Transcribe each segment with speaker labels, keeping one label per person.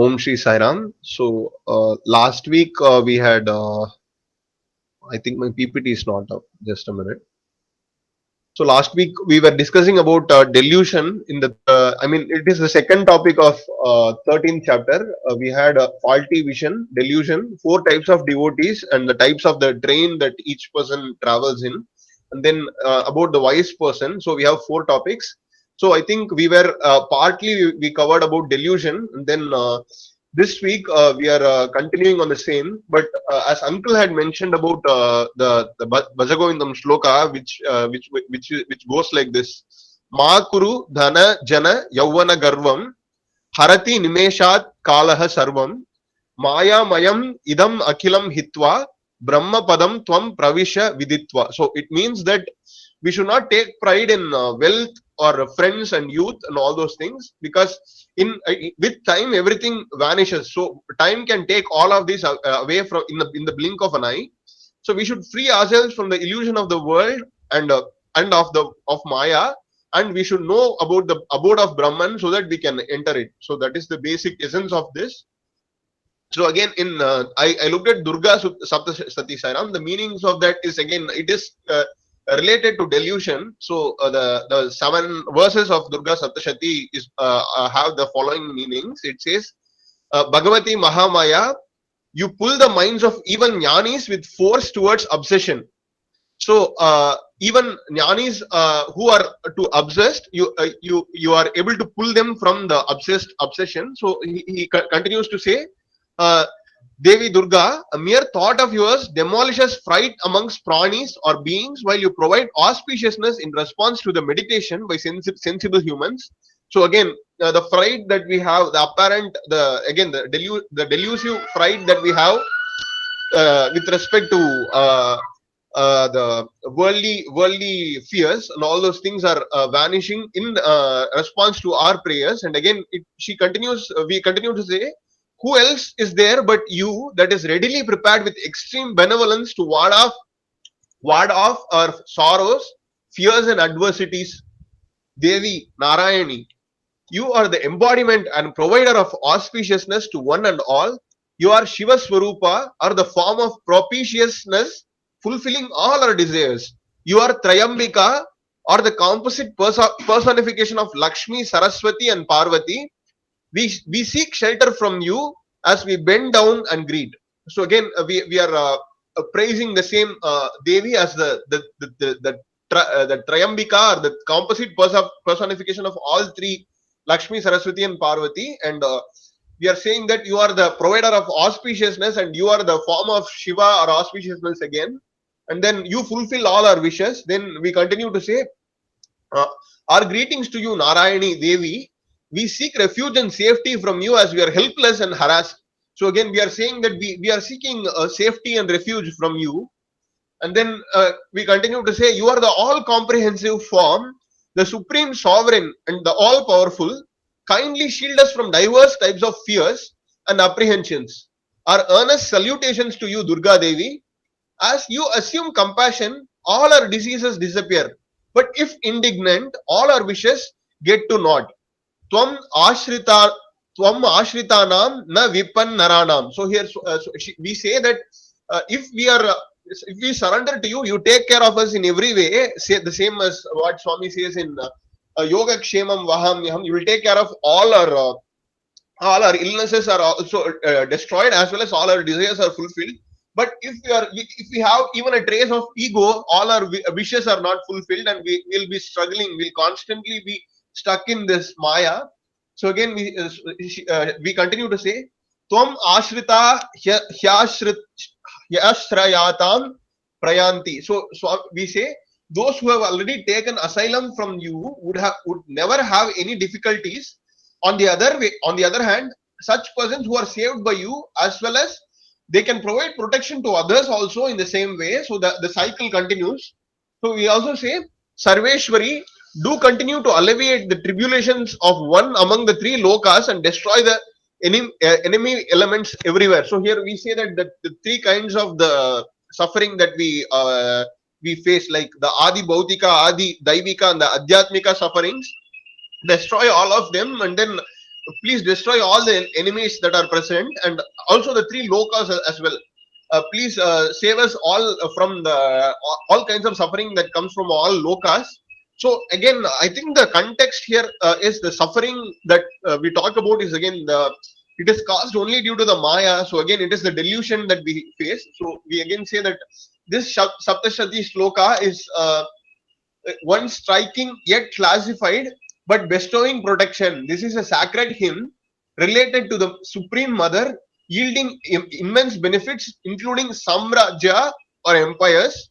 Speaker 1: Om Shri Sai Ram. So last week we had, I think my PPT is not up. Just a minute. So last week we were discussing about delusion in the. I mean, it is the second topic of 13th chapter. We had faulty vision, delusion, four types of devotees, and the types of the train that each person travels in, and then about the wise person. So we have four topics. So I think we were partly we covered about delusion, and then this week we are continuing on the same. But as Uncle had mentioned about the Bhajagovindam shloka, which goes like this: Ma kuru dhana jana yavana garvam harati nimeshat kalaha sarvam maya mayam idam akhilam hitva brahma padam tvam pravisha viditva. So it means that we should not take pride in wealth or friends and youth and all those things, because in with time everything vanishes. So time can take all of this away from in the blink of an eye. So we should free ourselves from the illusion of the world and of Maya, and we should know about the abode of Brahman so that we can enter it. So that is the basic essence of this. So again, in I looked at Durga Saptashati Sairam. The meanings of that is, again, it is related to delusion. So the 7 verses of Durga Saptashati is have the following meanings. It says, Bhagavati Mahamaya, you pull the minds of even jnanis with force towards obsession. So even jnanis who are too obsessed, you are able to pull them from the obsession. So he continues to say, Devi Durga, a mere thought of yours demolishes fright amongst pranis or beings, while you provide auspiciousness in response to the meditation by sensible humans. So again, the fright that we have, the apparent, the delusive fright that we have with respect to the worldly fears and all those things are vanishing in response to our prayers. And again, we continue to say, who else is there but you that is readily prepared with extreme benevolence to ward off our sorrows, fears and adversities? Devi Narayani, you are the embodiment and provider of auspiciousness to one and all. You are Shiva Swarupa, or the form of propitiousness, fulfilling all our desires. You are Trayambika, or the composite personification of Lakshmi, Saraswati and Parvati. We seek shelter from you as we bend down and greet. So again, we are praising the same Devi as the Trayambika, or the composite personification of all three, Lakshmi, Saraswati and Parvati. And we are saying that you are the provider of auspiciousness and you are the form of Shiva or auspiciousness again. And then you fulfill all our wishes. Then we continue to say, our greetings to you, Narayani Devi. We seek refuge and safety from you as we are helpless and harassed. So again, we are saying that we are seeking safety and refuge from you. And then we continue to say, you are the all-comprehensive form, the supreme sovereign and the all-powerful. Kindly shield us from diverse types of fears and apprehensions. Our earnest salutations to you, Durga Devi. As you assume compassion, all our diseases disappear. But if indignant, all our wishes get to naught. Tvam ashritanam na vipan naranam. So here we say that if we surrender to you, you take care of us in every way. Say the same as what Swami says in Yoga Kshemam Vahamyaham. You will take care of all our illnesses are also destroyed, as well as all our desires are fulfilled. But if we have even a trace of ego, all our wishes are not fulfilled, and we will be struggling. We'll constantly be stuck in this Maya. So again, we continue to say, Tvam ashrita hyashrayatam prayanti. So we say, those who have already taken asylum from you would never have any difficulties. On the other hand, such persons who are saved by you, as well as they can provide protection to others also in the same way. So the cycle continues. So we also say, Sarveshwari, do continue to alleviate the tribulations of one among the 3 lokas and destroy the enemy elements everywhere. So here we say that the 3 kinds of the suffering that we face, like the Adi Bhautika, Adi Daivika and the Adhyatmika sufferings, destroy all of them, and then please destroy all the enemies that are present, and also the three lokas as well. Please save us all from the all kinds of suffering that comes from all lokas. So again, I think the context here is the suffering that we talk about is again it is caused only due to the maya. So again, it is the delusion that we face. So we again say that this Saptashati shloka is one striking yet classified but bestowing protection. This is a sacred hymn related to the Supreme Mother, yielding immense benefits, including samrajya or empires.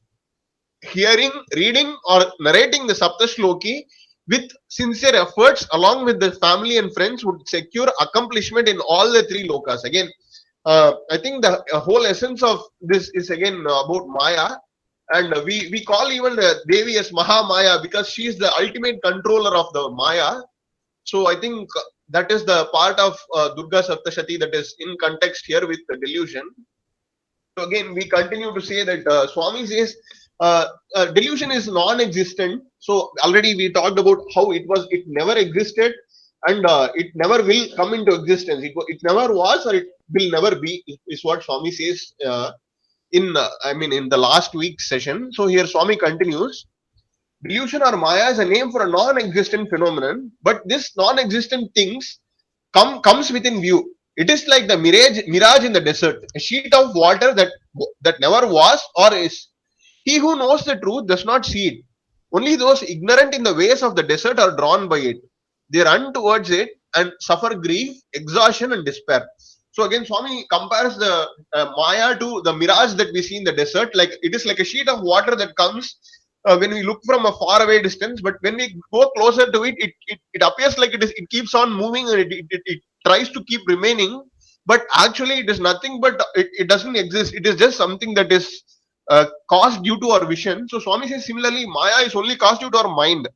Speaker 1: Hearing, reading, or narrating the Saptashloki with sincere efforts along with the family and friends would secure accomplishment in all the three lokas. Again, I think the whole essence of this is again about Maya, and we call even the Devi as Maha Maya because she is the ultimate controller of the Maya. So I think that is the part of Durga Saptashati that is in context here with the delusion. So again, we continue to say that Swami says delusion is non-existent. So already we talked about how it never existed, and it never will come into existence. It never was, or it will never be. Is what Swami says in the last week's session. So here Swami continues. Delusion or Maya is a name for a non-existent phenomenon, but this non-existent things comes within view. It is like the mirage in the desert, a sheet of water that never was or is. He who knows the truth does not see it. Only those ignorant in the ways of the desert are drawn by it. They run towards it and suffer grief, exhaustion, and despair. So again, Swami compares the Maya to the mirage that we see in the desert. Like it is like a sheet of water that comes when we look from a far away distance, but when we go closer to it, it appears like it keeps on moving, and it tries to keep remaining, but actually it is nothing but it doesn't exist. It is just something that is caused due to our vision. So Swami says similarly, Maya is only caused due to our mind.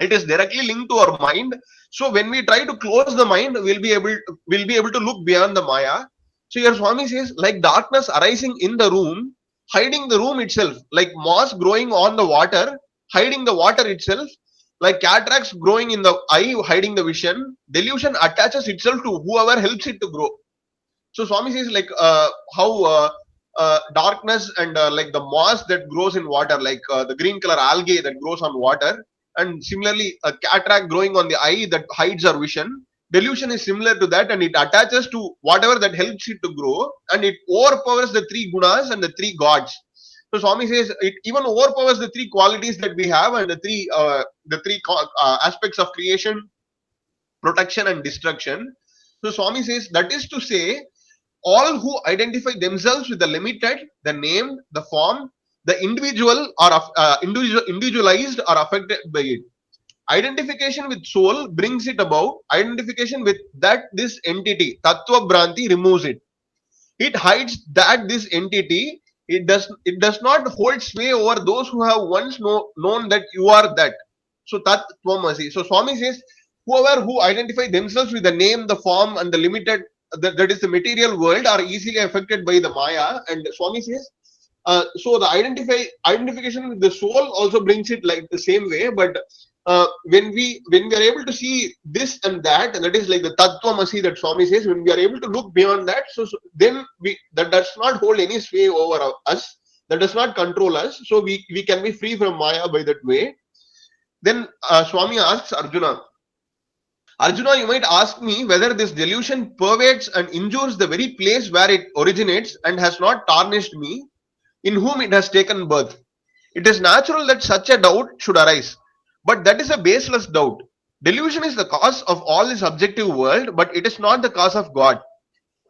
Speaker 1: It is directly linked to our mind. So when we try to close the mind, we'll be able to look beyond the Maya. So here Swami says, like darkness arising in the room, hiding the room itself, like moss growing on the water, hiding the water itself, like cataracts growing in the eye, hiding the vision. Delusion attaches itself to whoever helps it to grow. So Swami says like how darkness and like the moss that grows in water, like the green color algae that grows on water, and similarly a cataract growing on the eye that hides our vision. Delusion is similar to that, and it attaches to whatever that helps it to grow, and it overpowers the three gunas and the three gods. So Swami says it even overpowers the three qualities that we have, and the three aspects of creation, protection, and destruction. So Swami says that is to say, all who identify themselves with the limited, the named, the form, the individual are individualized or affected by it. Identification with soul brings it about. Identification with that this entity, Tattva Bhranti, removes it. It hides that this entity. It does not hold sway over those who have once known that you are that. So Tat Tvamasi. So Swami says, whoever who identify themselves with the name, the form, and the limited, that is the material world, are easily affected by the Maya. And Swami says, so the identification with the soul also brings it like the same way. But when we are able to see this and that is like the Tattvamasi that Swami says, when we are able to look beyond that, so then that does not hold any sway over us, that does not control us. So we can be free from Maya by that way. Then Swami asks Arjuna, you might ask me whether this delusion pervades and injures the very place where it originates and has not tarnished me, in whom it has taken birth. It is natural that such a doubt should arise, but that is a baseless doubt. Delusion is the cause of all this objective world, but it is not the cause of God.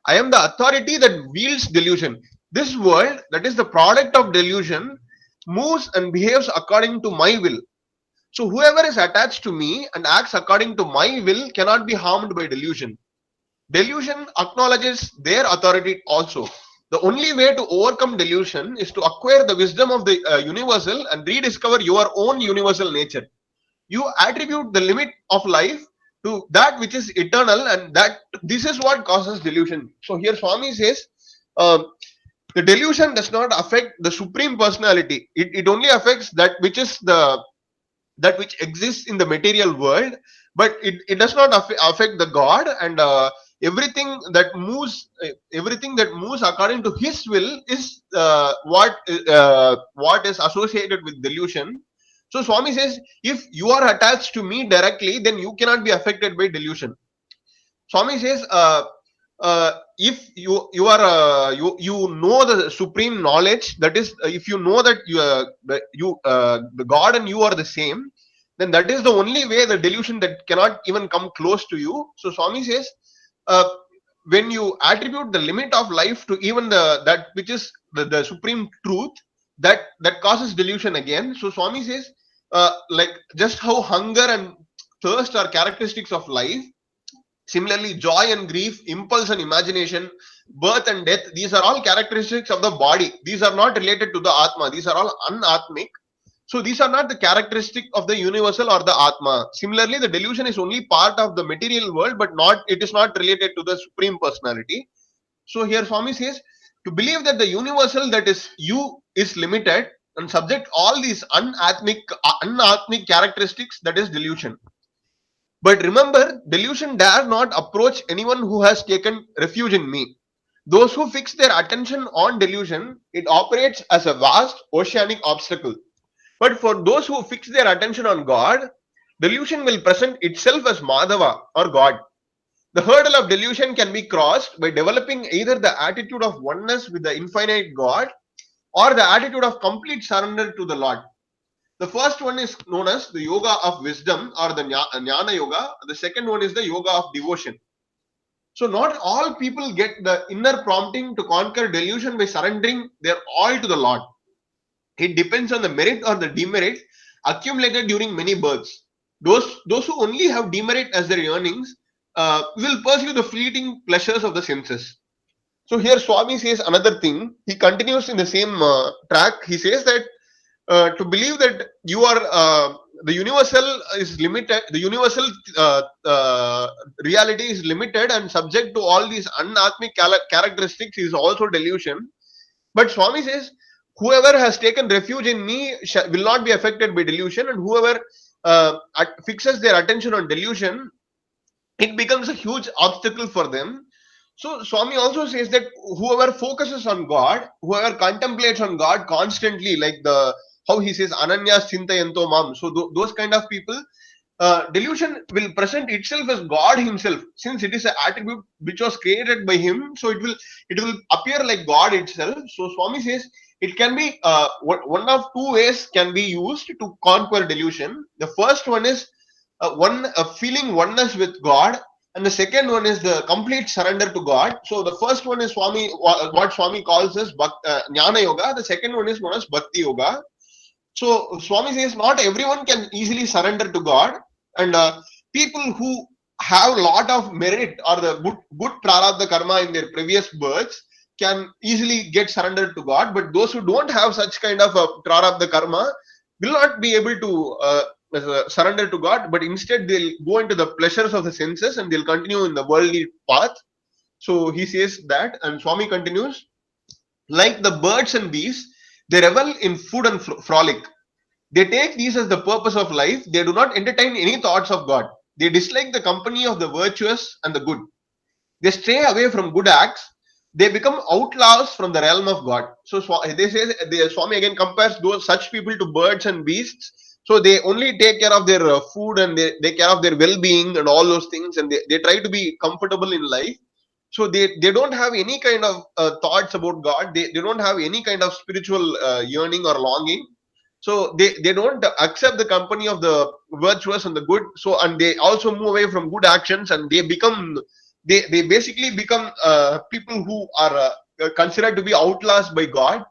Speaker 1: I am the authority that wields delusion. This world, that is the product of delusion, moves and behaves according to my will. So whoever is attached to me and acts according to my will cannot be harmed by delusion. Delusion acknowledges their authority also. The only way to overcome delusion is to acquire the wisdom of the universal and rediscover your own universal nature. You attribute the limit of life to that which is eternal, and that this is what causes delusion. So here Swami says the delusion does not affect the supreme personality. It only affects that which exists in the material world, but it does not affect the God, and everything that moves according to His will is what is associated with delusion. So Swami says, if you are attached to me directly, then you cannot be affected by delusion. Swami says, if you know the supreme knowledge, that is, if you know that the God and you are the same, then that is the only way, the delusion that cannot even come close to you. So Swami says, uh, when you attribute the limit of life to even that which is the supreme truth, that causes delusion again. So Swami says, like just how hunger and thirst are characteristics of life, similarly, joy and grief, impulse and imagination, birth and death, these are all characteristics of the body. These are not related to the Atma. These are all unatmic. So these are not the characteristic of the universal or the Atma. Similarly, the delusion is only part of the material world, but it is not related to the Supreme Personality. So here Swami says, to believe that the universal, that is you, is limited and subject all these unatmic characteristics, that is delusion. But remember, delusion dare not approach anyone who has taken refuge in me. Those who fix their attention on delusion, it operates as a vast oceanic obstacle. But for those who fix their attention on God, delusion will present itself as Madhava or God. The hurdle of delusion can be crossed by developing either the attitude of oneness with the infinite God or the attitude of complete surrender to the Lord. The first one is known as the yoga of wisdom or the jnana yoga. The second one is the yoga of devotion. So not all people get the inner prompting to conquer delusion by surrendering their all to the Lord. It depends on the merit or the demerit accumulated during many births. Those who only have demerit as their yearnings will pursue the fleeting pleasures of the senses. So here Swami says another thing. He continues in the same track. He says that to believe that you are the universal is limited, the universal reality is limited and subject to all these unatmic characteristics is also delusion. But Swami says, whoever has taken refuge in me will not be affected by delusion, and whoever fixes their attention on delusion, it becomes a huge obstacle for them. So Swami also says that whoever focuses on God, whoever contemplates on God constantly, like the how he says Ananya Chintayanto Mam. So those kind of people, delusion will present itself as God Himself, since it is an attribute which was created by Him. So it will appear like God itself. So Swami says it can be one of two ways can be used to conquer delusion. The first one is feeling oneness with God, and the second one is the complete surrender to God. So the first one is what Swami calls as Jnana Yoga. The second one is known as Bhakti Yoga. So Swami says not everyone can easily surrender to God, and people who have a lot of merit or the good prarabdha karma in their previous births can easily get surrendered to God. But those who don't have such kind of a prarabdha karma will not be able to surrender to God, but instead they'll go into the pleasures of the senses and they'll continue in the worldly path. So he says that, and Swami continues, like the birds and bees, they revel in food and frolic. They take these as the purpose of life. They do not entertain any thoughts of God. They dislike the company of the virtuous and the good. They stray away from good acts. They become outlaws from the realm of God. So they say, Swami again compares those such people to birds and beasts. So they only take care of their food and they take care of their well-being and all those things, and they try to be comfortable in life. So they don't have any kind of thoughts about God. They don't have any kind of spiritual yearning or longing. So they don't accept the company of the virtuous and the good. So, and they also move away from good actions, and they basically become people who are considered to be outlaws by God.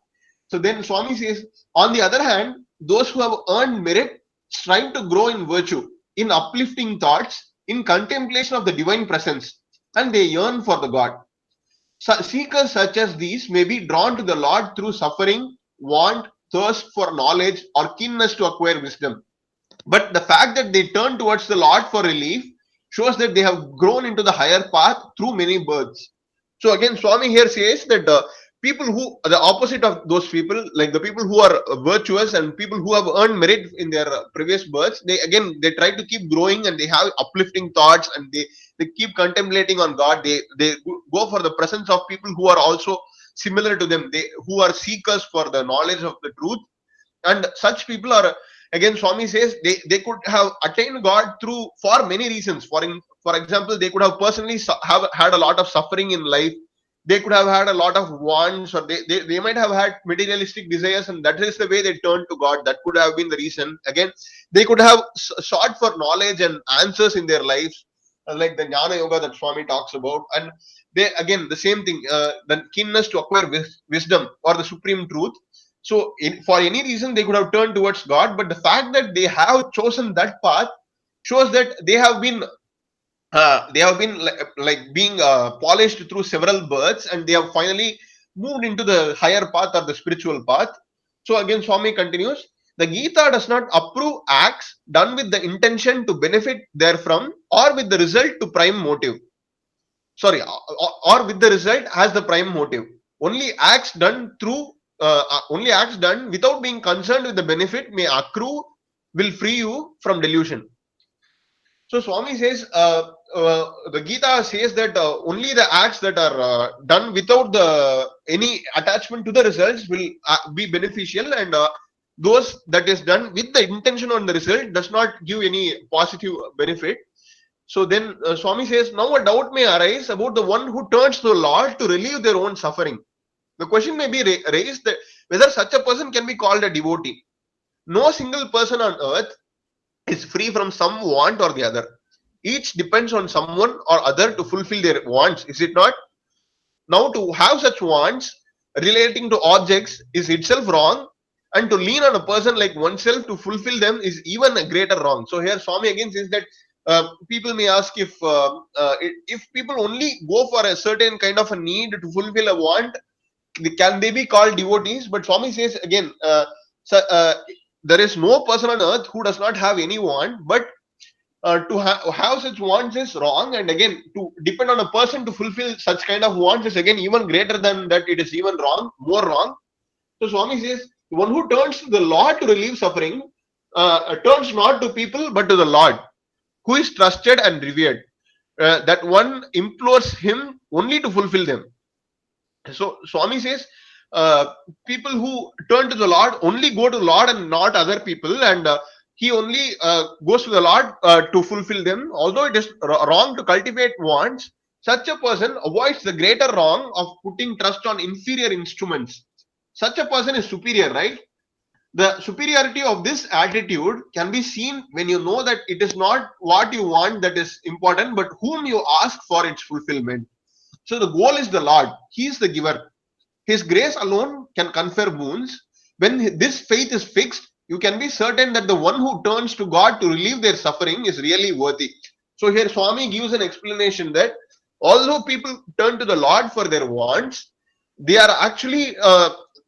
Speaker 1: So then Swami says, on the other hand, those who have earned merit strive to grow in virtue, in uplifting thoughts, in contemplation of the divine presence, and they yearn for the God. Seekers such as these may be drawn to the Lord through suffering, want, thirst for knowledge, or keenness to acquire wisdom. But the fact that they turn towards the Lord for relief shows that they have grown into the higher path through many births. So again, Swami here says that people who are the opposite of those people, like the people who are virtuous and people who have earned merit in their previous births, they try to keep growing and they have uplifting thoughts and they keep contemplating on God. They go for the presence of people who are also similar to them, they who are seekers for the knowledge of the truth. And such people are, again Swami says, they could have attained God through for many reasons. For example, they could have personally have had a lot of suffering in life. They could have had a lot of wants, or they might have had materialistic desires, and that is the way they turned to God. That could have been the reason. Again, they could have sought for knowledge and answers in their lives, like the jnana yoga that Swami talks about. And they, again, the same thing, the keenness to acquire wisdom or the supreme truth. So for any reason they could have turned towards God, but the fact that they have chosen that path shows that they have been like being polished through several births, and they have finally moved into the higher path or the spiritual path. So again Swami continues, the Gita does not approve acts done with the intention to benefit therefrom, or with the result to prime motive. Sorry, or with the result as the prime motive. Only acts done only acts done without being concerned with the benefit may accrue, will free you from delusion. So Swami says, the Gita says that only the acts that are done without the any attachment to the results will be beneficial, and those that is done with the intention on the result does not give any positive benefit. So then Swami says, now a doubt may arise about the one who turns to the Lord to relieve their own suffering. The question may be raised that whether such a person can be called a devotee. No single person on earth is free from some want or the other. Each depends on someone or other to fulfill their wants, is it not? Now, to have such wants relating to objects is itself wrong, and to lean on a person like oneself to fulfill them is even a greater wrong. So here Swami again says that people may ask if people only go for a certain kind of a need to fulfill a want, can they be called devotees? But Swami says again, so, there is no person on earth who does not have any want, but to have such wants is wrong, and again to depend on a person to fulfill such kind of wants is again even greater than that. It is even wrong, more wrong. So Swami says, one who turns to the Lord to relieve suffering turns not to people but to the Lord, who is trusted and revered. That one implores him only to fulfill them. So Swami says, people who turn to the Lord only go to the Lord and not other people, and he only goes to the Lord to fulfill them. Although it is wrong to cultivate wants, such a person avoids the greater wrong of putting trust on inferior instruments. Such a person is superior, right? The superiority of this attitude can be seen when you know that it is not what you want that is important, but whom you ask for its fulfillment. So the goal is the Lord. He is the giver. His grace alone can confer boons. When this faith is fixed, you can be certain that the one who turns to God to relieve their suffering is really worthy. So here Swami gives an explanation that although people turn to the Lord for their wants, they are actually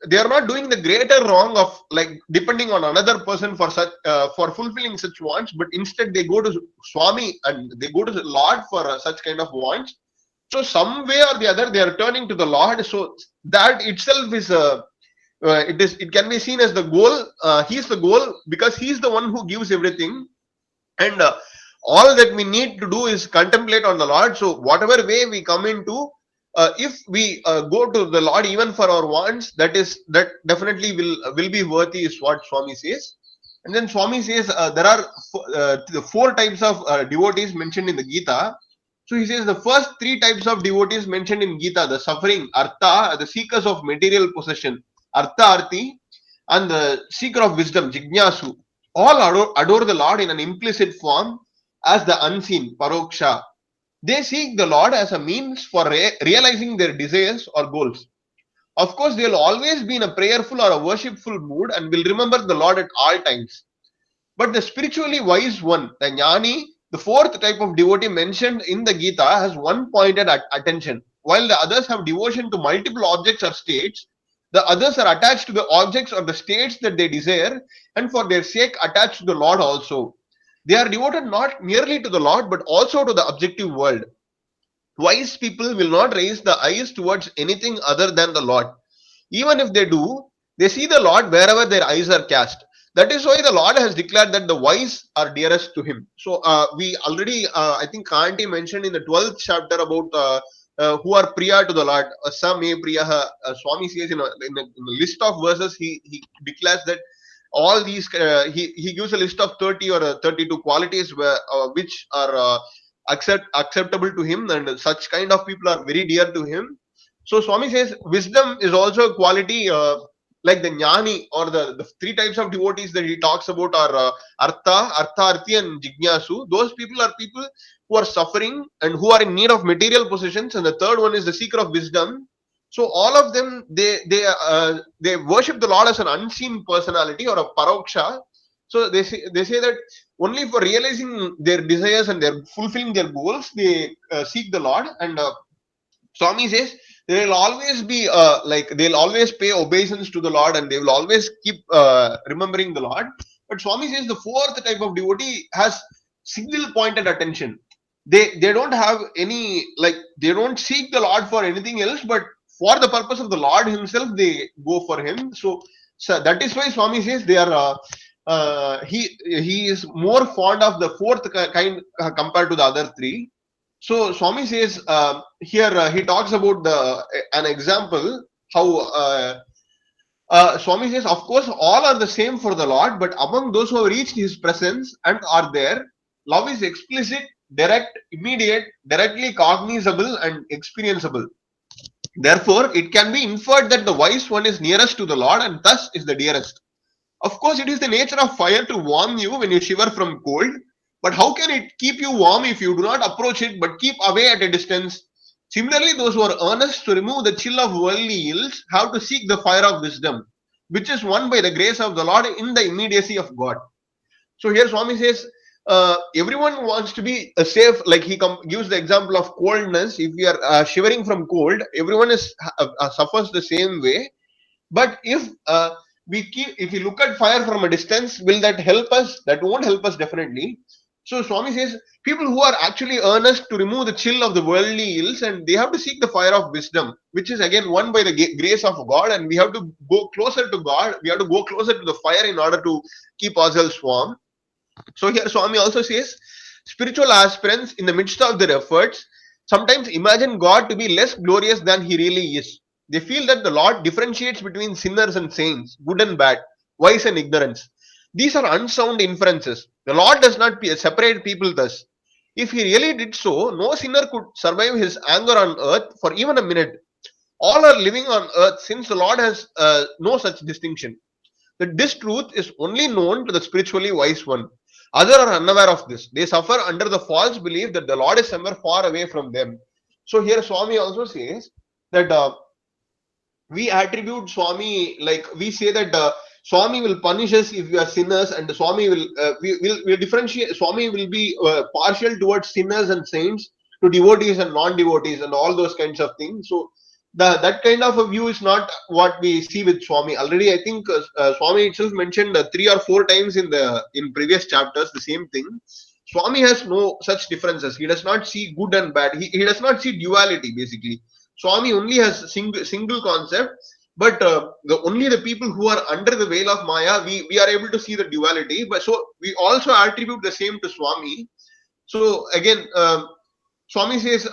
Speaker 1: they are not doing the greater wrong of like depending on another person for such for fulfilling such wants, but instead they go to Swami and they go to the Lord for such kind of wants. So some way or the other they are turning to the Lord. So that itself is a it can be seen as the goal. He is the goal because he is the one who gives everything, and all that we need to do is contemplate on the Lord. So whatever way we come into, if we go to the Lord even for our wants, that definitely will be worthy, is what Swami says. And then Swami says there are the four types of devotees mentioned in the Gita. So he says the first three types of devotees mentioned in Gita, the suffering, artha, the seekers of material possession, artha arti, and the seeker of wisdom, jignasu, all adore the Lord in an implicit form as the unseen, paroksha. They seek the Lord as a means for realizing their desires or goals. Of course, they will always be in a prayerful or a worshipful mood and will remember the Lord at all times. But the spiritually wise one, the jnani, the fourth type of devotee mentioned in the Gita, has one pointed attention. While the others have devotion to multiple objects or states, the others are attached to the objects or the states that they desire, and for their sake attached to the Lord also. They are devoted not merely to the Lord but also to the objective world. Wise people will not raise the eyes towards anything other than the Lord. Even if they do, they see the Lord wherever their eyes are cast. That is why the Lord has declared that the wise are dearest to Him. So we already, I think Kanti mentioned in the 12th chapter about who are priya to the Lord. Same priya. Swami says in a list of verses, he declares that all these, he gives a list of 30 or 32 qualities which are acceptable to him, and such kind of people are very dear to him. So Swami says wisdom is also a quality, like the jnani, or the three types of devotees that he talks about are artha, and jignasu. Those people are people who are suffering and who are in need of material possessions, and the third one is the seeker of wisdom. So all of them, they worship the Lord as an unseen personality or a paroksha. So they say that only for realizing their desires and their fulfilling their goals, they seek the Lord. And Swami says they will always be like they'll always pay obeisance to the Lord, and they will always keep remembering the Lord. But Swami says the fourth type of devotee has single pointed attention. They don't have any, like, they don't seek the Lord for anything else, but for the purpose of the Lord Himself, they go for Him. So that is why Swami says they are. He is more fond of the fourth kind compared to the other three. So Swami says here, he talks about an example how Swami says, of course, all are the same for the Lord, but among those who have reached His presence and are there, love is explicit, direct, immediate, directly cognizable, and experienceable. Therefore, it can be inferred that the wise one is nearest to the Lord and thus is the dearest. Of course, it is the nature of fire to warm you when you shiver from cold, but how can it keep you warm if you do not approach it but keep away at a distance? Similarly, those who are earnest to remove the chill of worldly ills have to seek the fire of wisdom, which is won by the grace of the Lord in the immediacy of God. So here Swami says, everyone wants to be safe. Like he gives the example of coldness. If we are shivering from cold, everyone is suffers the same way. But if we look at fire from a distance, will that help us? That won't help us definitely. So Swami says people who are actually earnest to remove the chill of the worldly ills, and they have to seek the fire of wisdom, which is again won by the grace of God, and we have to go closer to God. We have to go closer to the fire in order to keep ourselves warm. So here Swami also says spiritual aspirants in the midst of their efforts sometimes imagine God to be less glorious than He really is. They feel that the Lord differentiates between sinners and saints, good and bad, wise and ignorance. These are unsound inferences. The Lord does not separate people thus. If He really did so, no sinner could survive His anger on earth for even a minute. All are living on earth since the Lord has no such distinction. That this truth is only known to the spiritually wise one. Others are unaware of this. They suffer under the false belief that the Lord is somewhere far away from them. So here Swami also says that we attribute Swami, like we say that Swami will punish us if we are sinners, and Swami will we differentiate. Swami will be partial towards sinners and saints, to devotees and non-devotees, and all those kinds of things. So that kind of a view is not what we see with Swami. Already, I think Swami itself mentioned 3 or 4 times in previous chapters the same thing. Swami has no such differences. He does not see good and bad. He does not see duality basically. Swami only has single concept, but only the people who are under the veil of Maya, we are able to see the duality. But so we also attribute the same to Swami. So again, Swami says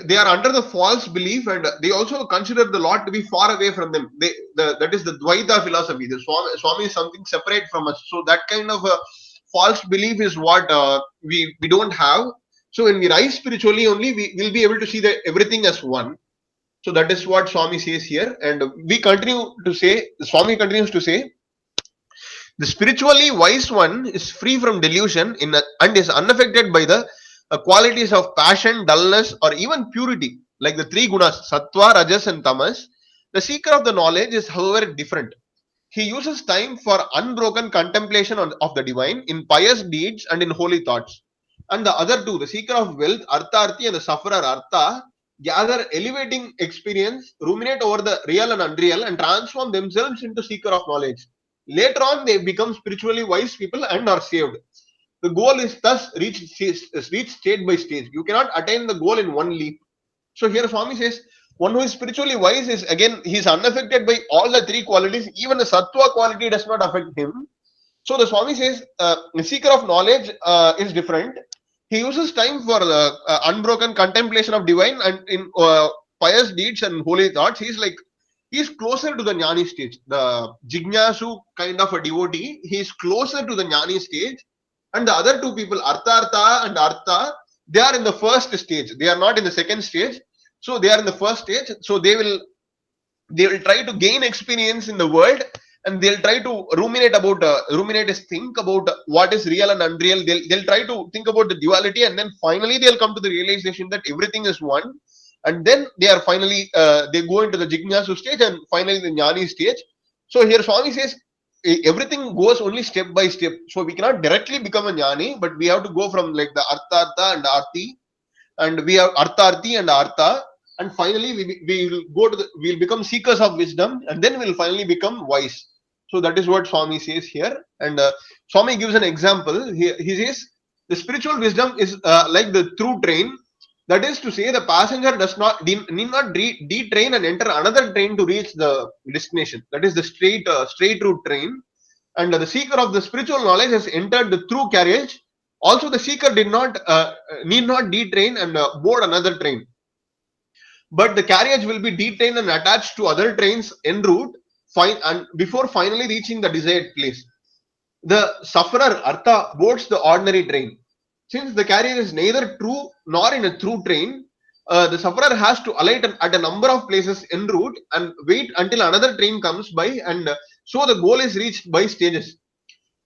Speaker 1: they are under the false belief, and they also consider the Lord to be far away from them. That is the Dvaita philosophy. The Swami is something separate from us. So that kind of a false belief is what we don't have. So when we rise spiritually, only we will be able to see that everything as one. So that is what Swami says here, and we continue to say. Swami continues to say, the spiritually wise one is free from delusion and is unaffected by the qualities of passion, dullness, or even purity, like the three gunas, sattva, rajas, and tamas. The seeker of the knowledge is, however, different. He uses time for unbroken contemplation of the divine in pious deeds and in holy thoughts. And the other two, the seeker of wealth, artha, and the sufferer, artha, gather elevating experience, ruminate over the real and unreal, and transform themselves into seeker of knowledge. Later on, they become spiritually wise people and are saved. The goal is thus reached stage by stage. You cannot attain the goal in one leap. So here Swami says, One who is spiritually wise is, again, he is unaffected by all the three qualities. Even the sattva quality does not affect him. So the Swami says, the seeker of knowledge is different. He uses time for unbroken contemplation of divine and in pious deeds and holy thoughts. He's closer to the jnani stage. The jignasu kind of a devotee, he's closer to the jnani stage. And the other two people, Artha and Artha, they are in the first stage. They are not in the second stage. So they are in the first stage. So they will try to gain experience in the world, and they'll try to ruminate is think about what is real and unreal. They'll try to think about the duality, and then finally they'll come to the realization that everything is one. And then they are finally they go into the jignasu stage and finally the jnani stage. So here Swami says, everything goes only step by step. So we cannot directly become a jnani, but we have to go from like the artha and arti, and we have artharthi and artha, and finally we will we'll become seekers of wisdom, and then we'll finally become wise. So that is what Swami says here. And Swami gives an example. He says the spiritual wisdom is like the through train. That is to say, the passenger need not detrain and enter another train to reach the destination. That is the straight route train. And the seeker of the spiritual knowledge has entered the through carriage. Also, the seeker need not detrain and board another train, but the carriage will be detained and attached to other trains en route, and before finally reaching the desired place. The sufferer Artha boards the ordinary train. Since the carriage is neither true nor in a through train, the sufferer has to alight at a number of places en route and wait until another train comes by, and so the goal is reached by stages.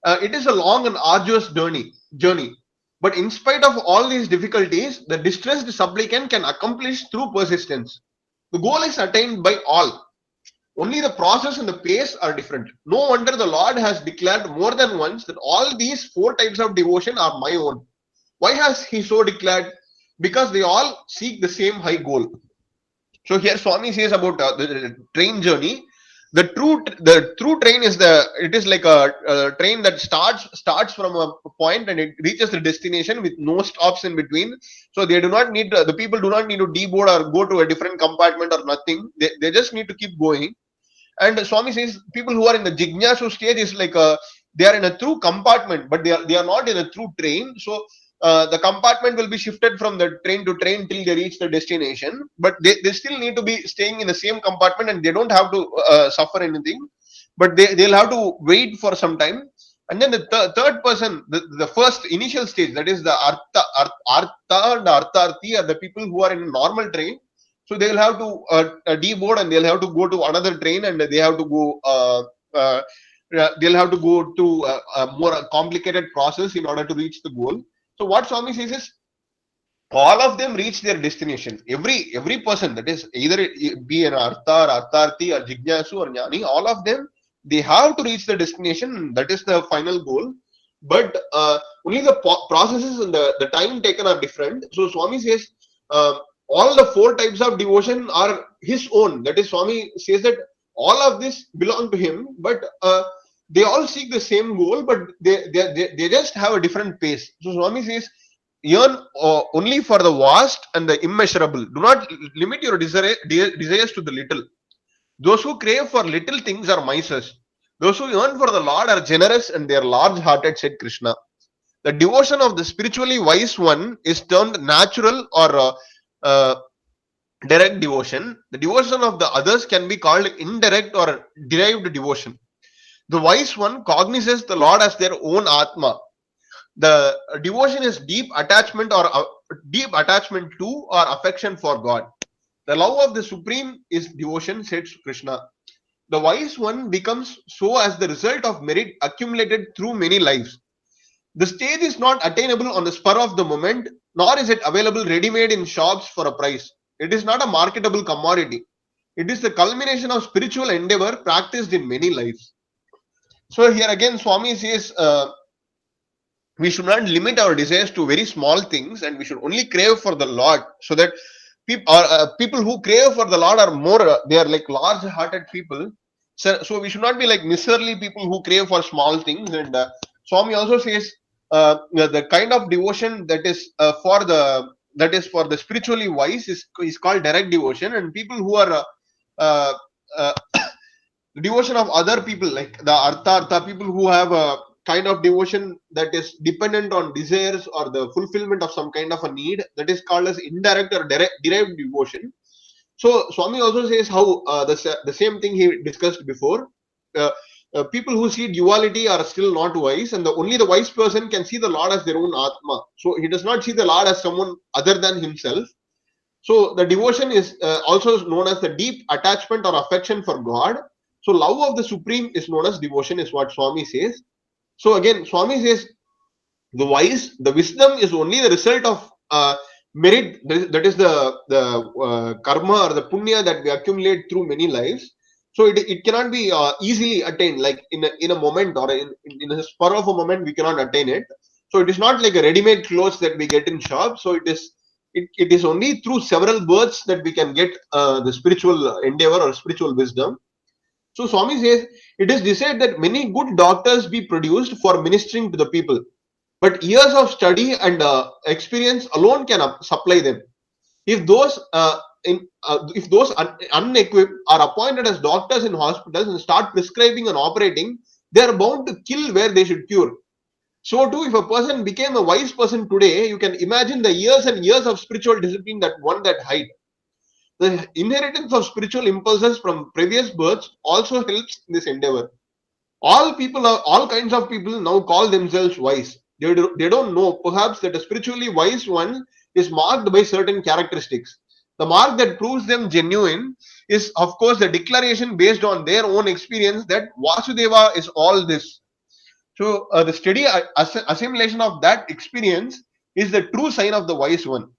Speaker 1: It is a long and arduous journey. But in spite of all these difficulties, the distressed supplicant can accomplish through persistence. The goal is attained by all. Only the process and the pace are different. No wonder the Lord has declared more than once that all these four types of devotion are my own. Why has he so declared? Because they all seek the same high goal. So here Swami says about the train journey. The true train is like a train that starts from a point and it reaches the destination with no stops in between. So they do not need the people do not need to deboard or go to a different compartment or nothing. They just need to keep going. And Swami says people who are in the jignasu stage is like they are in a through compartment, but they are not in a through train. So the compartment will be shifted from the train to train till they reach the destination, but they still need to be staying in the same compartment, and they don't have to suffer anything, but they'll have to wait for some time. And then the third person, the first initial stage, that is the artha and artharthi, are the people who are in a normal train. So they'll have to deboard, and they'll have to go to another train, and they have to go they'll have to go to a more complicated process in order to reach the goal. So what Swami says is, all of them reach their destination. Every person, that is either be an artha or artharthi or jignasu or jnani, all of them, they have to reach the destination. That is the final goal. But only the processes and the time taken are different. So Swami says all the four types of devotion are his own. That is, Swami says that all of this belong to him, but they all seek the same goal, but they just have a different pace. So Swami says, yearn only for the vast and the immeasurable. Do not limit your desires to the little. Those who crave for little things are misers. Those who yearn for the Lord are generous and they are large-hearted, said Krishna. The devotion of the spiritually wise one is termed natural or direct devotion. The devotion of the others can be called indirect or derived devotion. The wise one cognizes the Lord as their own Atma. The devotion is deep attachment to or affection for God. The love of the Supreme is devotion, said Krishna. The wise one becomes so as the result of merit accumulated through many lives. The stage is not attainable on the spur of the moment, nor is it available ready-made in shops for a price. It is not a marketable commodity. It is the culmination of spiritual endeavor practiced in many lives. So here again Swami says we should not limit our desires to very small things, and we should only crave for the Lord, so that people who crave for the Lord are more, they are like large-hearted people. So we should not be like miserly people who crave for small things. And Swami also says the kind of devotion that is for the that is for the spiritually wise is called direct devotion, and people who are uh, uh, devotion of other people, like the artha people who have a kind of devotion that is dependent on desires or the fulfillment of some kind of a need, that is called as indirect or direct derived devotion. So Swami also says how the same thing he discussed before. Uh, People who see duality are still not wise, and only the wise person can see the Lord as their own Atma. So he does not see the Lord as someone other than himself. So the devotion is also known as the deep attachment or affection for God. So love of the Supreme is known as devotion, is what Swami says. So again, Swami says the wisdom is only the result of merit. That is the karma or the punya that we accumulate through many lives. So it cannot be easily attained, like in a moment or in a spur of a moment we cannot attain it. So it is not like a ready-made clothes that we get in shop. So it is only through several births that we can get the spiritual endeavor or spiritual wisdom. So Swami says it is decided that many good doctors be produced for ministering to the people, but years of study and experience alone can supply them. If those unequipped are appointed as doctors in hospitals and start prescribing and operating, they are bound to kill where they should cure. So too, if a person became a wise person today, you can imagine the years and years of spiritual discipline that won that height. The inheritance of spiritual impulses from previous births also helps in this endeavor. All kinds of people now call themselves wise. They don't know perhaps that a spiritually wise one is marked by certain characteristics. The mark that proves them genuine is, of course, the declaration based on their own experience that Vasudeva is all this. So the steady assimilation of that experience is the true sign of the wise one.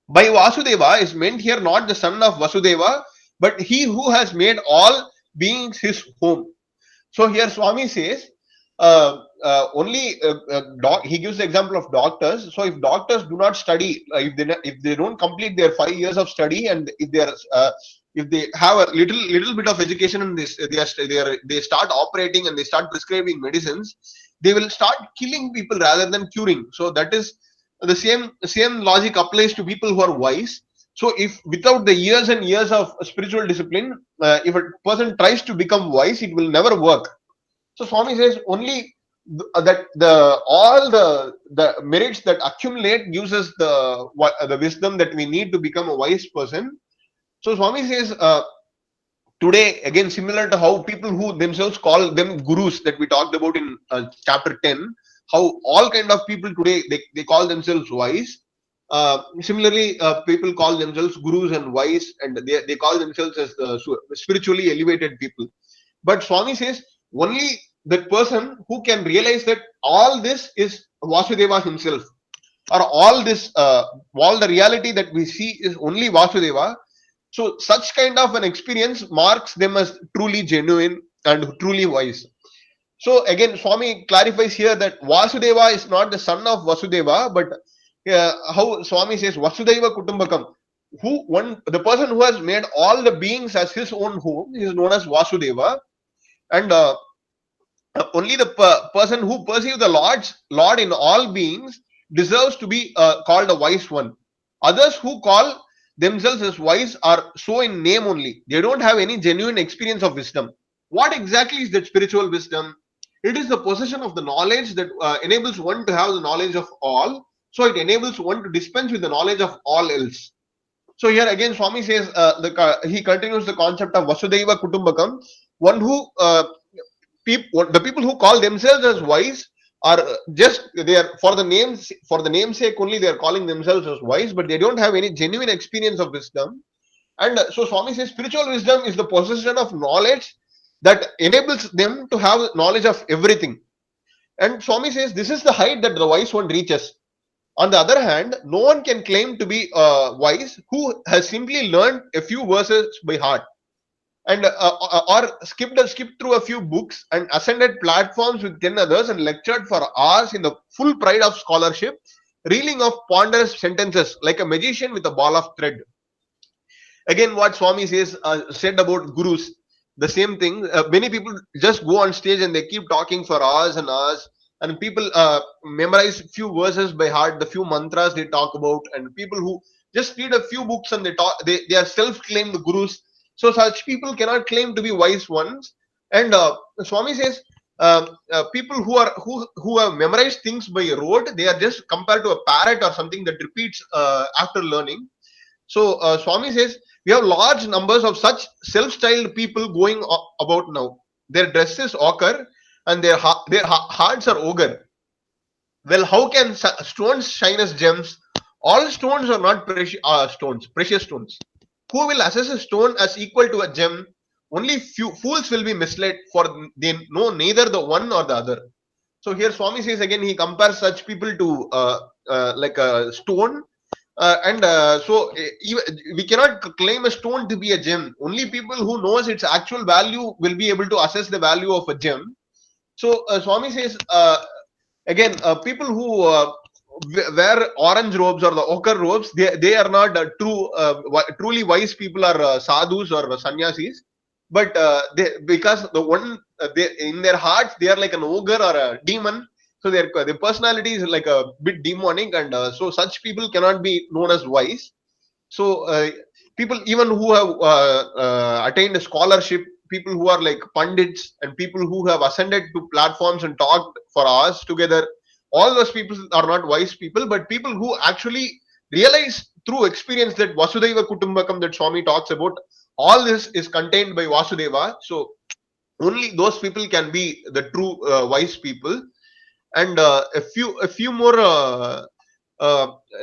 Speaker 1: By Vasudeva is meant here not the son of Vasudeva, but he who has made all beings his home. So here Swami says only he gives the example of doctors. So if doctors do not study, if they don't complete their 5 years of study, and if they have a little bit of education and they start operating and they start prescribing medicines, they will start killing people rather than curing. So that is the same logic applies to people who are wise. So if without the years and years of spiritual discipline, if a person tries to become wise, it will never work. So Swami says only that the merits that accumulate gives us the wisdom that we need to become a wise person. So Swami says today, again, similar to how people who themselves call them gurus that we talked about in chapter 10, how all kind of people today they call themselves wise. Similarly, people call themselves gurus and wise, and they call themselves as spiritually elevated people. But Swami says only that person who can realize that all this is Vasudeva himself, or all the reality that we see is only Vasudeva. So such kind of an experience marks them as truly genuine and truly wise. So again, Swami clarifies here that Vasudeva is not the son of Vasudeva, but how Swami says Vasudeva Kutumbakam. The person who has made all the beings as his own home is known as Vasudeva, and only the person who perceives the Lord in all beings deserves to be called a wise one. Others who call themselves as wise are so in name only. They don't have any genuine experience of wisdom. What exactly is that spiritual wisdom? It is the possession of the knowledge that enables one to have the knowledge of all. So it enables one to dispense with the knowledge of all else. So here again, Swami says he continues the concept of Vasudeva Kutumbakam. One who the people who call themselves as wise are just they are for the namesake only they are calling themselves as wise, but they don't have any genuine experience of wisdom. And so Swami says spiritual wisdom is the possession of knowledge that enables them to have knowledge of everything. And Swami says this is the height that the wise one reaches. On the other hand, no one can claim to be wise who has simply learned a few verses by heart, and or skipped through a few books and ascended platforms with 10 others and lectured for hours in the full pride of scholarship, reeling off ponderous sentences like a magician with a ball of thread. Again, what Swami said about gurus, the same thing. Many people just go on stage and they keep talking for hours and hours, and people memorize few verses by heart, the few mantras they talk about, and people who just read a few books and they are self-claimed gurus. So such people cannot claim to be wise ones. And Swami says, people who have memorized things by rote, they are just compared to a parrot or something that repeats after learning. So Swami says we have large numbers of such self-styled people going about now. Their dress is ochre and their hearts are ogre. Well, how can stones shine as gems? All stones are not precious stones. Who will assess a stone as equal to a gem? Only few fools will be misled, for they know neither the one nor the other. So here Swami says again, he compares such people to like a stone, and we cannot claim a stone to be a gem. Only people who knows its actual value will be able to assess the value of a gem. So Swami says again, people who wear orange robes or the ochre robes, they are not truly wise people, or sadhus or sannyasis. But because the one they in their hearts they are like an ogre or a demon, so their personality is like a bit demonic, and so such people cannot be known as wise. So people even who have attained a scholarship, people who are like pundits and people who have ascended to platforms and talked for hours together, all those people are not wise people, but people who actually realize through experience that Vasudeva Kutumbakam that Swami talks about, all this is contained by Vasudeva. So only those people can be the true wise people. And a few more uh,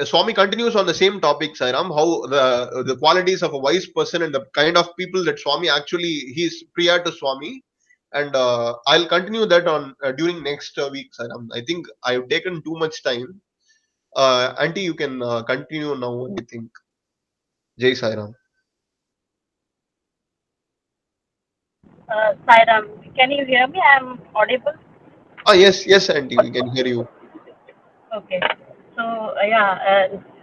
Speaker 1: Swami continues on the same topic, Sairam, how the qualities of a wise person and the kind of people that Swami actually he's prior to Swami. And I'll continue that on during next week, Sairam. I think I've taken too much time. Auntie, you can continue now. I think. Jai Sairam.
Speaker 2: Sai can you hear me? I'm audible.
Speaker 1: Ah, yes, yes, Auntie, we can hear you.
Speaker 2: Okay. So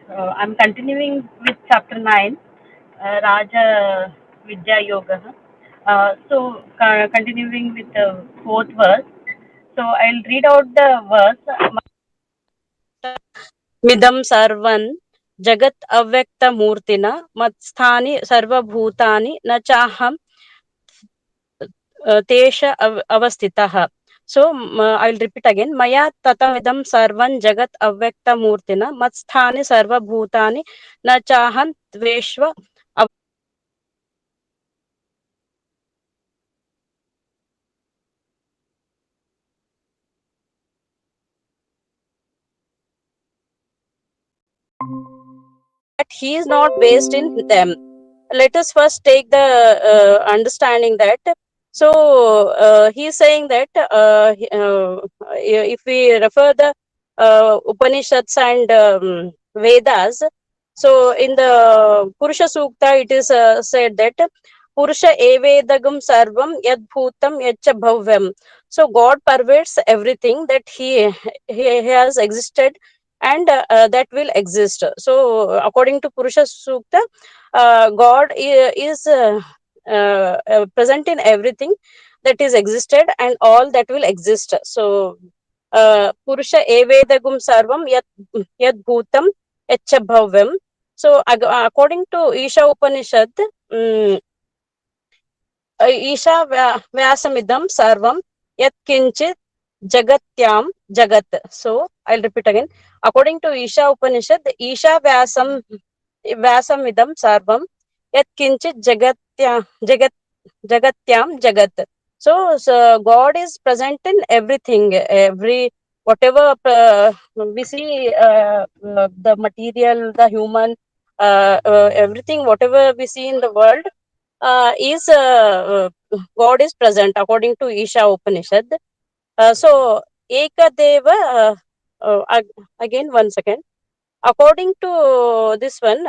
Speaker 2: I'm continuing with chapter 9, Raja Vidya Yoga. Continuing with the fourth verse. So I'll read out the verse. Midam sarvan jagat avyakta murtina matsthani sarvabhutani na chaham tesha avastitah. So I'll repeat again. Maya tatamidam sarvan jagat avyakta murtina matsthani sarvabhutani na chahan tveshva. That he is not based in them. Let us first take the understanding that. So he is saying that if we refer the Upanishads and Vedas, so in the Purusha Sukta, it is said that Purusha evedagam sarvam yad bhutam yadcha bhavyam. So God pervades everything that he has existed and that will exist. So according to Purusha Sukta, God is present in everything that is existed and all that will exist. So Purusha evedagum sarvam yad bhutam yadcha bhavyam. So according to Isha Upanishad, um, Isha व्यासमिदं सर्वं यत्किंचित् jagatyam jagat. So I'll repeat again. According to Isha Upanishad, Isha Vyasam idam sarvam yat kinchit jagatyam jagat. So God is present in everything, every whatever we see, the material, the human, everything, whatever we see in the world is God is present according to Isha Upanishad. So Ekadeva, again one second. According to this one,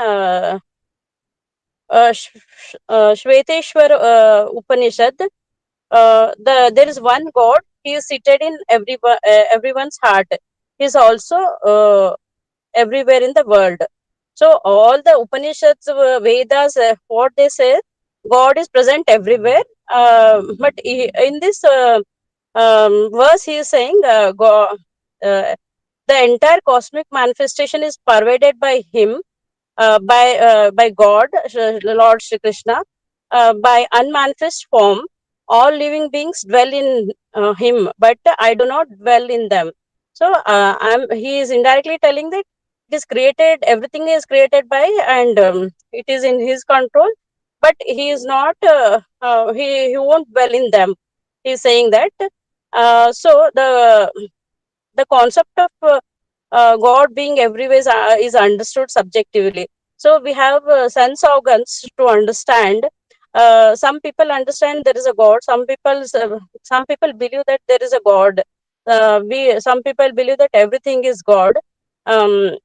Speaker 2: Shveteshwar Upanishad, there is one God. He is seated in everyone's heart. He is also everywhere in the world. So all the Upanishads, Vedas, what they say, God is present everywhere. But in this verse he is saying, uh, the entire cosmic manifestation is pervaded by him, by God, Lord Shri Krishna, by unmanifest form. All living beings dwell in him, but I do not dwell in them. So he is indirectly telling that it is created, everything is created by, and it is in his control, but he is not, he won't dwell in them. He is saying that. So the concept of God being everywhere is understood subjectively. So we have sense organs to understand. Some people understand there is a God. Some people believe that there is a God. Some people believe that everything is God. Um,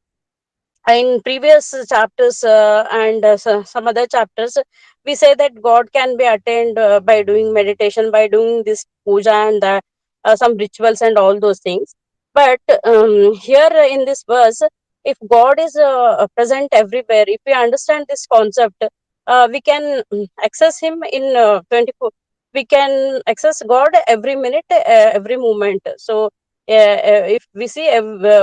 Speaker 2: in previous chapters and some other chapters, we say that God can be attained by doing meditation, by doing this puja and some rituals and all those things. But here in this verse, if God is present everywhere, if we understand this concept, we can access him in 24. We can access God every minute, every moment. So if we see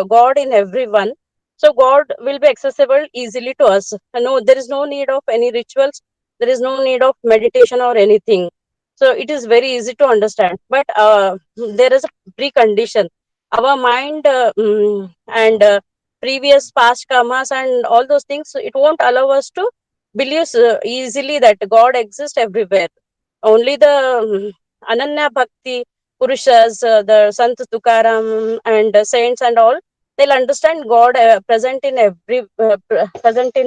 Speaker 2: God in everyone, so God will be accessible easily to us. No, there is no need of any rituals. There is no need of meditation or anything. So it is very easy to understand. But there is a precondition. Our mind and previous past karmas and all those things, it won't allow us to believe easily that God exists everywhere. Only the Ananya Bhakti Purushas, the Sant Tukaram and saints and all, they'll understand God present in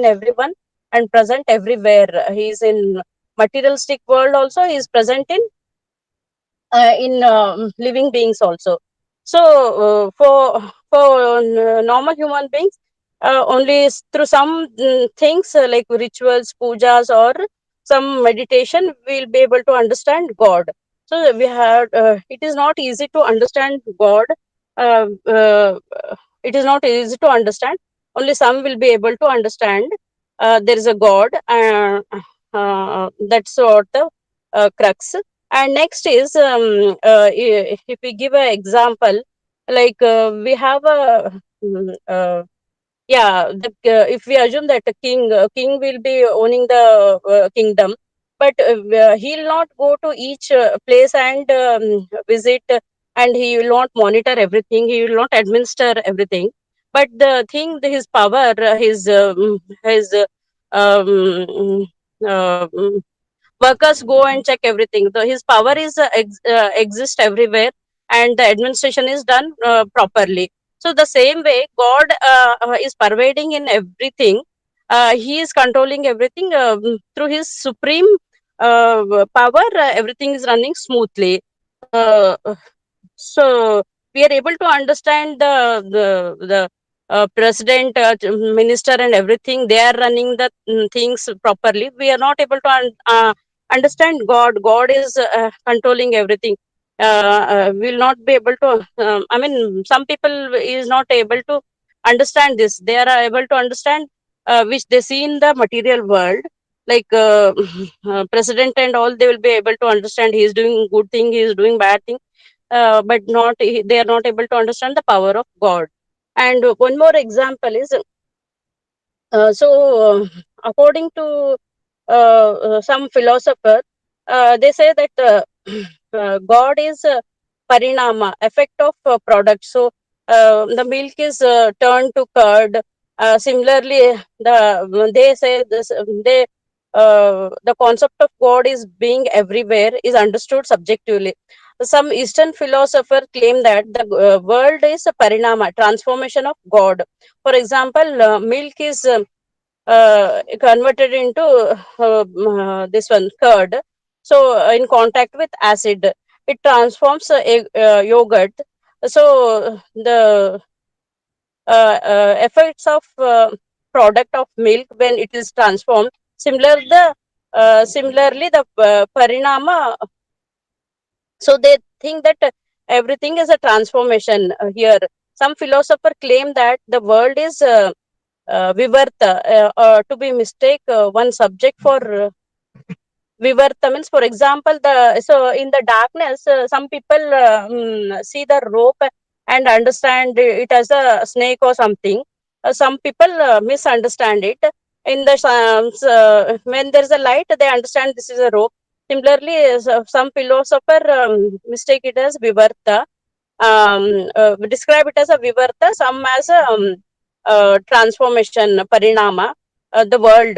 Speaker 2: everyone and present everywhere. He is in materialistic world also. He is present in living beings also. So for normal human beings, only through some things like rituals, pujas, or some meditation, we'll be able to understand God. So we have. It is not easy to understand God. Uh, uh, it is not easy to understand. Only some will be able to understand. There is a God. That's what the crux. And next is, if we give an example, like we have a yeah, if we assume that a king will be owning the kingdom, but he'll not go to each place and visit, and he will not monitor everything. He will not administer everything. But the thing, his power, his um, uh, workers go and check everything. So his power is exist everywhere, and the administration is done properly. So the same way, God is pervading in everything. He is controlling everything through his supreme power. Everything is running smoothly. uh, so we are able to understand the president, minister, and everything. They are running the things properly. We are not able to understand God. God is controlling everything. Will not be able to. I mean, some people is not able to understand this. They are able to understand which they see in the material world, like president and all. They will be able to understand he is doing good thing, he is doing bad thing, but not they are not able to understand the power of God. And one more example is, according to some philosopher, they say that God is parinama, effect of product. So the milk is turned to curd. Similarly, they say this. The concept of God is being everywhere is understood subjectively. Some Eastern philosophers claim that the world is a parinama, transformation of God. For example, milk is converted into this one curd. So in contact with acid, it transforms yogurt. So the effects of product of milk when it is transformed, similarly the parinama. So they think that everything is a transformation here. Some philosopher claim that the world is vivarta, to be mistake one subject for Vivarta means, for example, in the darkness, some people see the rope and understand it as a snake or something. Some people misunderstand it. In the when there is a light, they understand this is a rope. Similarly, some philosopher mistake it as Vivarta, describe it as a Vivarta, some as a transformation, Parinama. The world,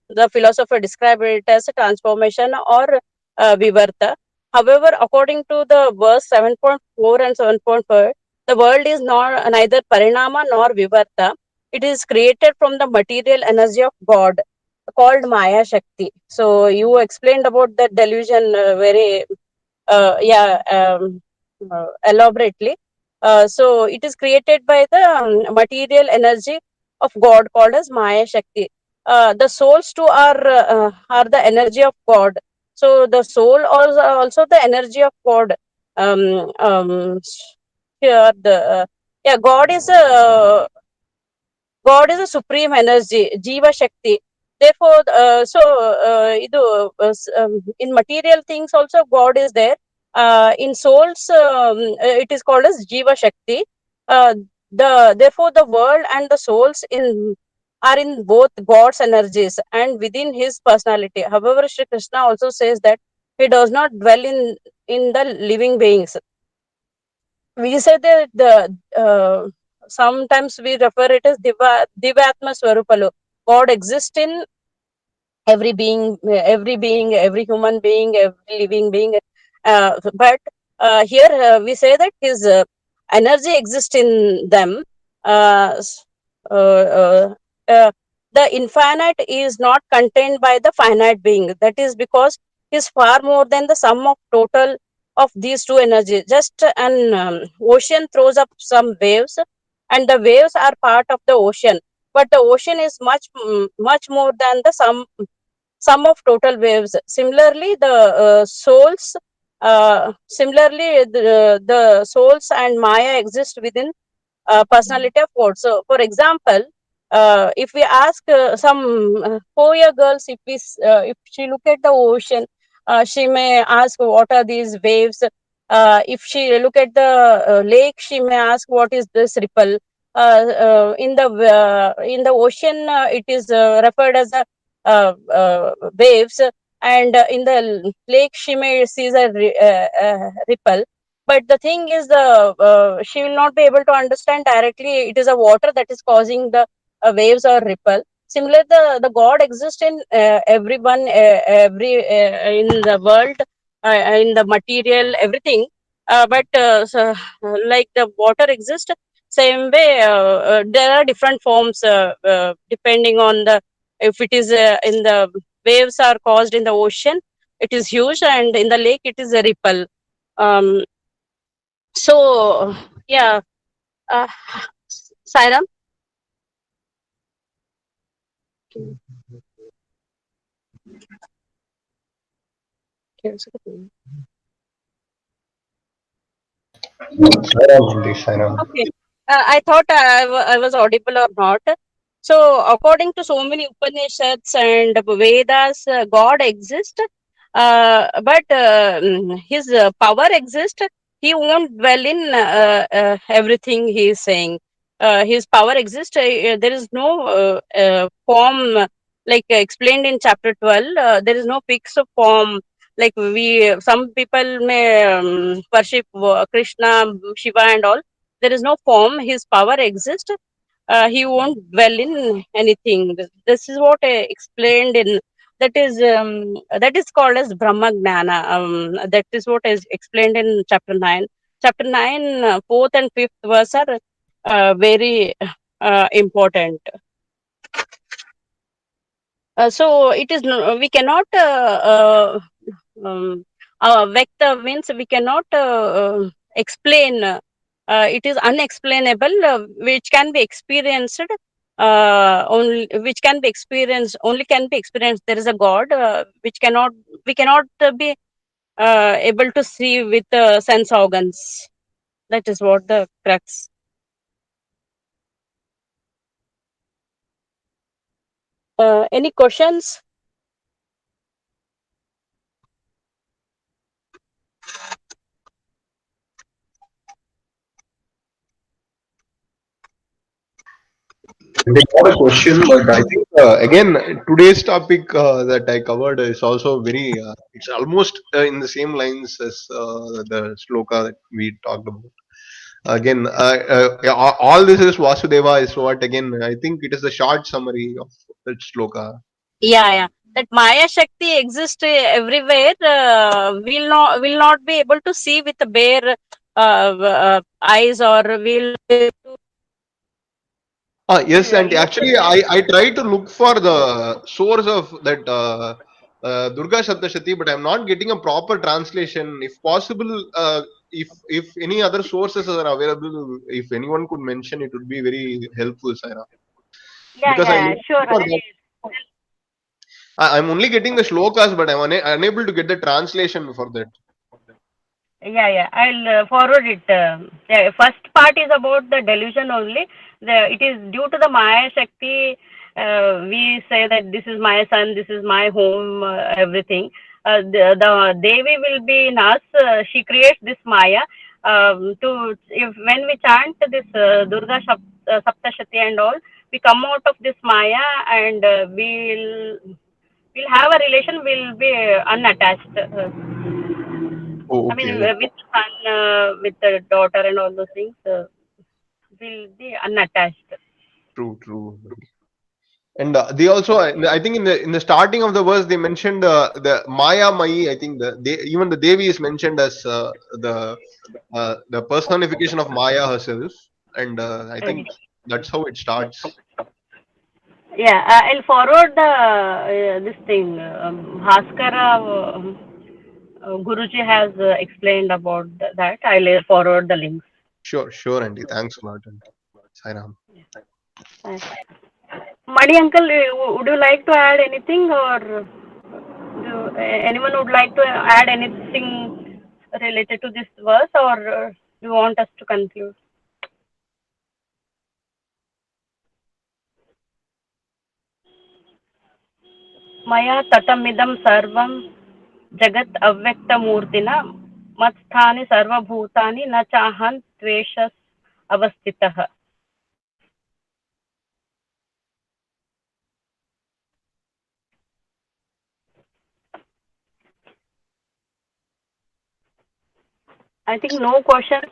Speaker 2: the philosopher described it as a transformation or Vivarta. However, according to the verse 7.4 and 7.5, the world is not neither Parinama nor Vivarta. It is created from the material energy of God called Maya Shakti. So you explained about the delusion very elaborately. So it is created by the material energy of God called as Maya Shakti. The souls too are the energy of God. So the soul also the energy of God. Here the God is a supreme energy, Jiva Shakti. Therefore, in material things also God is there. In souls, it is called as Jiva Shakti. Uh, therefore the world and the souls are in both God's energies and within His personality. However, Shri Krishna also says that He does not dwell in the living beings. We say that sometimes we refer it as Divatma Swarupalu. God exists in every human being, every living being. But here we say that his energy exists in them. Uh, s- uh, uh, uh, the infinite is not contained by the finite being. That is because he is far more than the sum of total of these two energies. Just an ocean throws up some waves, and the waves are part of the ocean. But the ocean is much more than the sum of total waves. Similarly, the souls and Maya exist within personality of God. So, for example, if we ask some 4-year girls, if she look at the ocean, she may ask what are these waves. If she look at the lake, she may ask what is this ripple. In the ocean, it is referred as a waves, and in the lake, she may see the ripple. But the thing is, she will not be able to understand directly it is a water that is causing the waves or ripple. Similarly, the God exists in everyone, in the world, in the material, everything. Like the water exists, same way there are different forms depending on the if it is in the waves are caused in the ocean, it is huge, and in the lake, it is a ripple. Um, so, yeah, uh, Sairam.
Speaker 1: Sairam, Hindi, Sairam.
Speaker 2: Okay. I thought I was audible or not. So, according to so many Upanishads and Vedas, God exists, but his power exists. He won't dwell in everything he is saying. His power exists. There is no form, like explained in chapter 12. There is no fixed form. Like some people may worship Krishna, Shiva, and all. There is no form. His power exists. He won't dwell in anything. This is what I explained in that is called as Brahma Gnana. That is what is explained in chapter 9. Chapter 9, fourth and fifth verse are very important. So it is we cannot vector means we cannot explain. It is unexplainable, which can be experienced. Only can be experienced. There is a God which cannot we cannot be able to see with sense organs. That is what the crux. Any questions?
Speaker 1: They got a question, but I think again today's topic that I covered is also very. It's almost in the same lines as the sloka that we talked about. Again, yeah, all this is Vasudeva is what again. I think it is a short summary of that sloka.
Speaker 2: Yeah, yeah. That Maya Shakti exists everywhere. Will not be able to see with the bare eyes, or will
Speaker 1: Yes, and
Speaker 2: use the.
Speaker 1: actually, I try to look for the source of that Durga Saptashati, but I'm not getting a proper translation. If possible, if any other sources are available, if anyone could mention, it would be very helpful, Saira.
Speaker 2: Yeah,
Speaker 1: Because I
Speaker 2: yeah,
Speaker 1: look
Speaker 2: sure.
Speaker 1: for that. I'm only getting the shlokas, but I'm unable to get the translation for that.
Speaker 2: Yeah, yeah. I'll forward it. Yeah, first part is about the delusion only. It is due to the Maya Shakti. We say that this is my son, this is my home, everything. The Devi will be in us. She creates this Maya. To if when we chant this Durga Saptashati and all, we come out of this Maya, and we'll have a relation. Will be unattached.
Speaker 1: Oh,
Speaker 2: I mean,
Speaker 1: okay.
Speaker 2: with son, with the daughter, and all those things, will be unattached.
Speaker 1: True, true. And they also, I think, in the starting of the verse, they mentioned the Maya Mai. I think even the Devi is mentioned as the personification of Maya herself, and I think that's how it starts.
Speaker 2: Yeah, I'll forward the this thing. Bhaskara Guruji has explained about that. I'll forward the links.
Speaker 1: Sure, sure, Andy. Thanks a lot, and Sairam.
Speaker 2: Uh, Madi uncle, would you like to add anything, or anyone would like to add anything related to this verse, or you want us to conclude? मया ततमिदं सर्वं जगत् अव्यक्तमूर्तिना मत्स्थानि सर्वभूतानि न चाहं त्वेषस् अवस्थितः. I think no questions.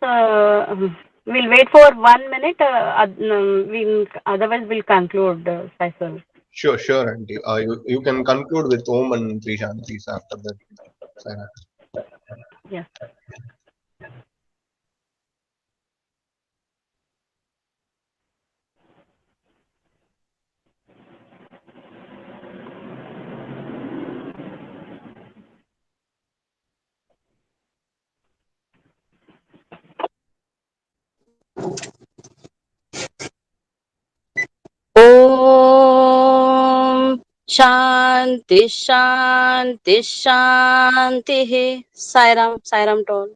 Speaker 2: We'll wait for 1 minute. Otherwise we'll conclude, Faisal.
Speaker 1: Sure, sure, Andy. You can conclude with Om and Three Shantis after that, Sairam.
Speaker 2: Yeah. Om Shanti Shanti Shanti. Sairam, Sairam told.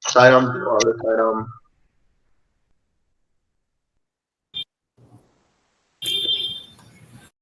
Speaker 1: Sairam, Sairam.